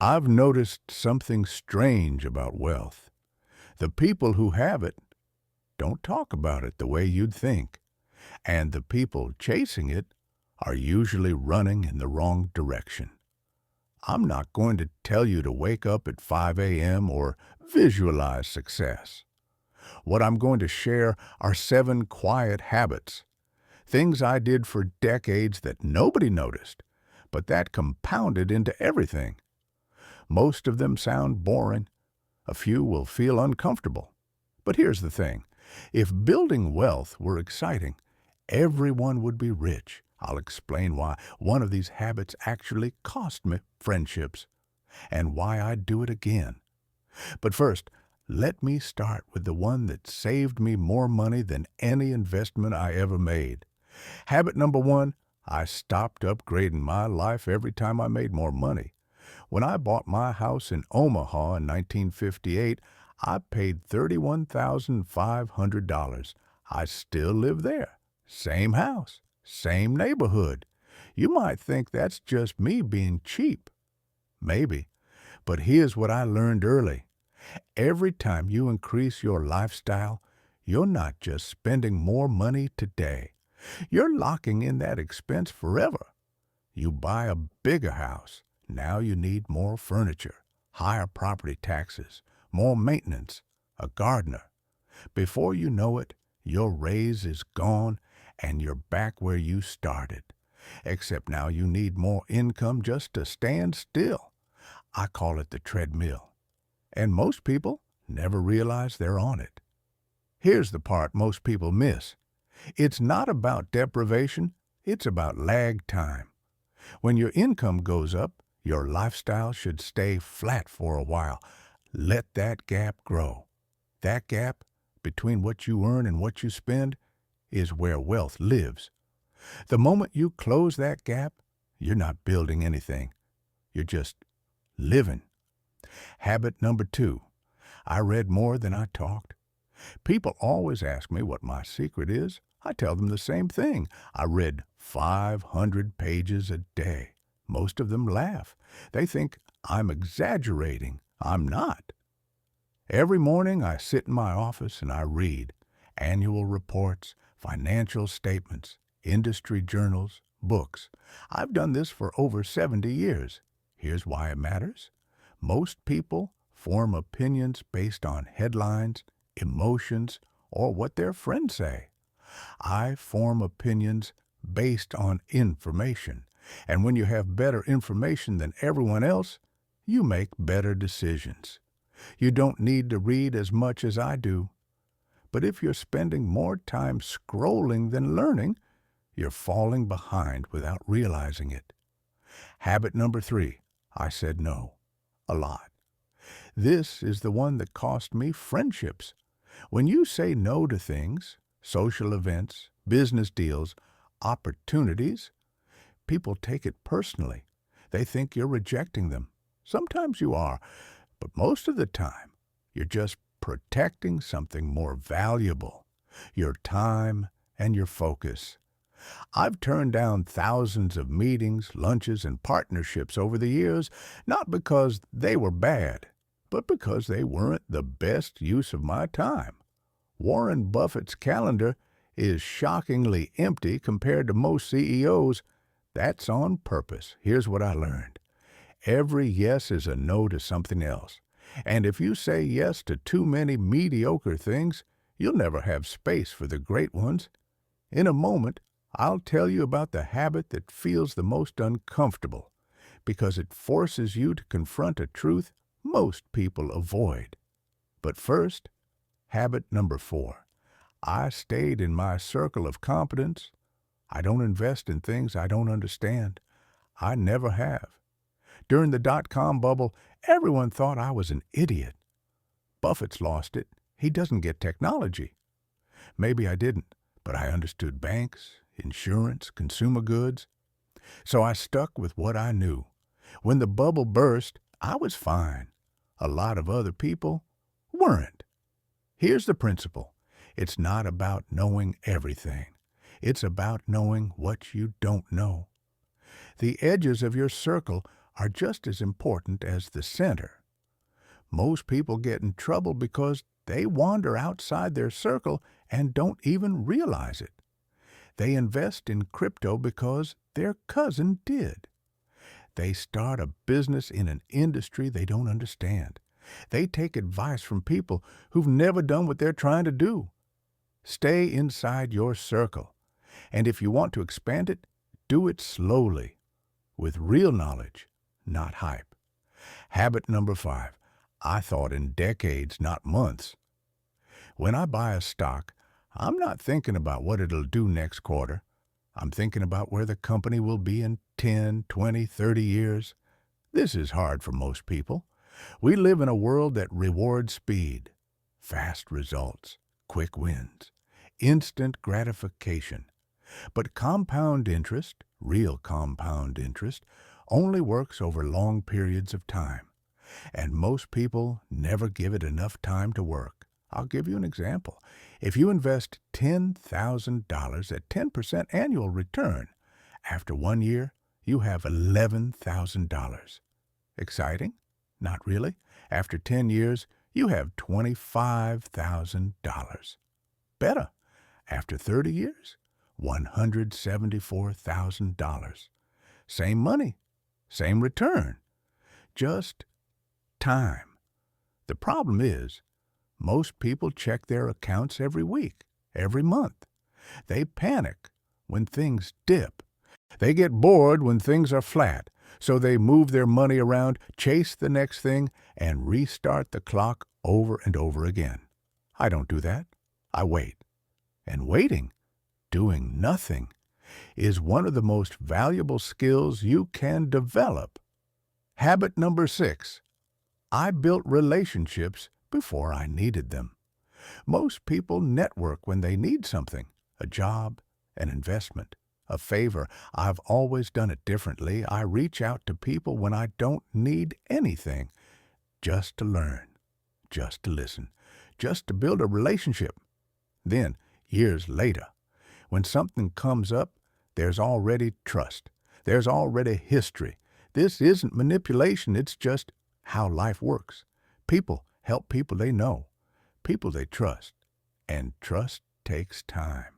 I've noticed something strange about wealth. The people who have it don't talk about it the way you'd think, and the people chasing it are usually running in the wrong direction. I'm not going to tell you to wake up at 5 a.m. or visualize success. What I'm going to share are 7 quiet habits, things I did for decades that nobody noticed, but that compounded into everything. Most of them sound boring. A few will feel uncomfortable. But here's the thing. If building wealth were exciting, everyone would be rich. I'll explain why one of these habits actually cost me friendships and why I'd do it again. But first, let me start with the one that saved me more money than any investment I ever made. Habit number 1, I stopped upgrading my life every time I made more money. When I bought my house in Omaha in 1958, I paid $31,500. I still live there. Same house, same neighborhood. You might think that's just me being cheap. Maybe. But here's what I learned early. Every time you increase your lifestyle, you're not just spending more money today. You're locking in that expense forever. You buy a bigger house. Now you need more furniture, higher property taxes, more maintenance, a gardener. Before you know it, your raise is gone and you're back where you started. Except now you need more income just to stand still. I call it the treadmill. And most people never realize they're on it. Here's the part most people miss. It's not about deprivation, it's about lag time. When your income goes up, your lifestyle should stay flat for a while. Let that gap grow. That gap between what you earn and what you spend is where wealth lives. The moment you close that gap, you're not building anything. You're just living. Habit number 2, I read more than I talked. People always ask me what my secret is. I tell them the same thing. I read 500 pages a day. Most of them laugh. They think I'm exaggerating. I'm not. Every morning I sit in my office and I read annual reports, financial statements, industry journals, books. I've done this for over 70 years. Here's why it matters. Most people form opinions based on headlines, emotions, or what their friends say. I form opinions based on information. And when you have better information than everyone else, you make better decisions. You don't need to read as much as I do. But if you're spending more time scrolling than learning, you're falling behind without realizing it. Habit number 3, I said no. A lot. This is the one that cost me friendships. When you say no to things, social events, business deals, opportunities, people take it personally. They think you're rejecting them. Sometimes you are, but most of the time, you're just protecting something more valuable, your time and your focus. I've turned down thousands of meetings, lunches, and partnerships over the years, not because they were bad, but because they weren't the best use of my time. Warren Buffett's calendar is shockingly empty compared to most CEOs. That's on purpose. Here's what I learned. Every yes is a no to something else. And if you say yes to too many mediocre things, you'll never have space for the great ones. In a moment, I'll tell you about the habit that feels the most uncomfortable, because it forces you to confront a truth most people avoid. But first, habit number 4. I stayed in my circle of competence. I don't invest in things I don't understand. I never have. During the dot-com bubble, everyone thought I was an idiot. Buffett's lost it. He doesn't get technology. Maybe I didn't, but I understood banks, insurance, consumer goods. So I stuck with what I knew. When the bubble burst, I was fine. A lot of other people weren't. Here's the principle. It's not about knowing everything. It's about knowing what you don't know. The edges of your circle are just as important as the center. Most people get in trouble because they wander outside their circle and don't even realize it. They invest in crypto because their cousin did. They start a business in an industry they don't understand. They take advice from people who've never done what they're trying to do. Stay inside your circle. And if you want to expand it, do it slowly, with real knowledge, not hype. Habit number 5. I thought in decades, not months. When I buy a stock, I'm not thinking about what it'll do next quarter. I'm thinking about where the company will be in 10, 20, 30 years. This is hard for most people. We live in a world that rewards speed, fast results, quick wins, instant gratification. But compound interest, real compound interest, only works over long periods of time. And most people never give it enough time to work. I'll give you an example. If you invest $10,000 at 10% annual return, after 1 year, you have $11,000. Exciting? Not really. After 10 years, you have $25,000. Better. After 30 years, $174,000. Same money, same return, just time. The problem is, most people check their accounts every week, every month. They panic when things dip. They get bored when things are flat, so they move their money around, chase the next thing, and restart the clock over and over again. I don't do that. I wait. And waiting, doing nothing, is one of the most valuable skills you can develop. Habit number 6. I built relationships before I needed them. Most people network when they need something, a job, an investment, a favor. I've always done it differently. I reach out to people when I don't need anything, just to learn, just to listen, just to build a relationship. Then, years later, when something comes up, there's already trust. There's already history. This isn't manipulation. It's just how life works. People help people they know, people they trust. And trust takes time.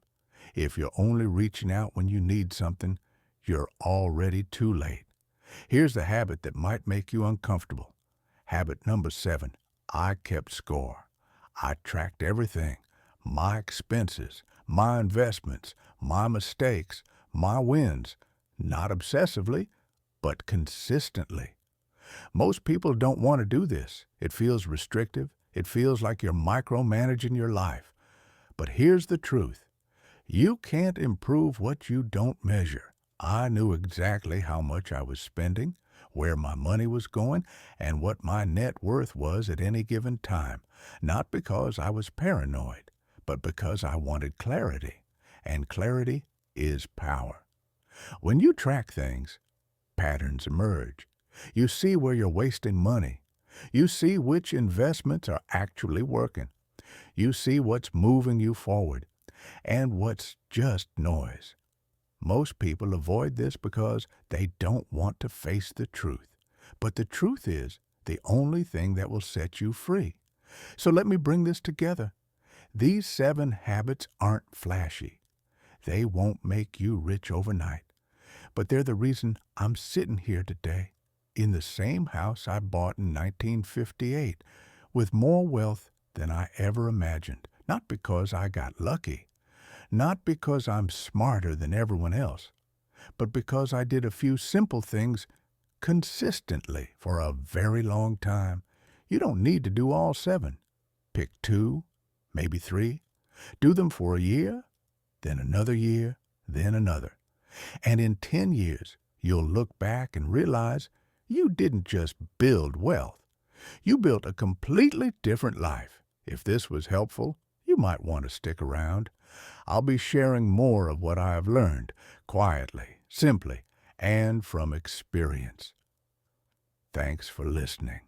If you're only reaching out when you need something, you're already too late. Here's the habit that might make you uncomfortable. Habit number 7. I kept score. I tracked everything. My expenses, my investments, my mistakes, my wins. Not obsessively, but consistently. Most people don't want to do this. It feels restrictive. It feels like you're micromanaging your life. But here's the truth. You can't improve what you don't measure. I knew exactly how much I was spending, where my money was going, and what my net worth was at any given time. Not because I was paranoid, but because I wanted clarity. And clarity is power. When you track things, patterns emerge. You see where you're wasting money. You see which investments are actually working. You see what's moving you forward and what's just noise. Most people avoid this because they don't want to face the truth. But the truth is the only thing that will set you free. So let me bring this together. These 7 habits aren't flashy. They won't make you rich overnight. But they're the reason I'm sitting here today in the same house I bought in 1958 with more wealth than I ever imagined. Not because I got lucky, not because I'm smarter than everyone else, but because I did a few simple things consistently for a very long time. You don't need to do all 7. Pick 2, maybe 3. Do them for a year, then another year, then another. And in 10 years, you'll look back and realize you didn't just build wealth. You built a completely different life. If this was helpful, you might want to stick around. I'll be sharing more of what I have learned, quietly, simply, and from experience. Thanks for listening.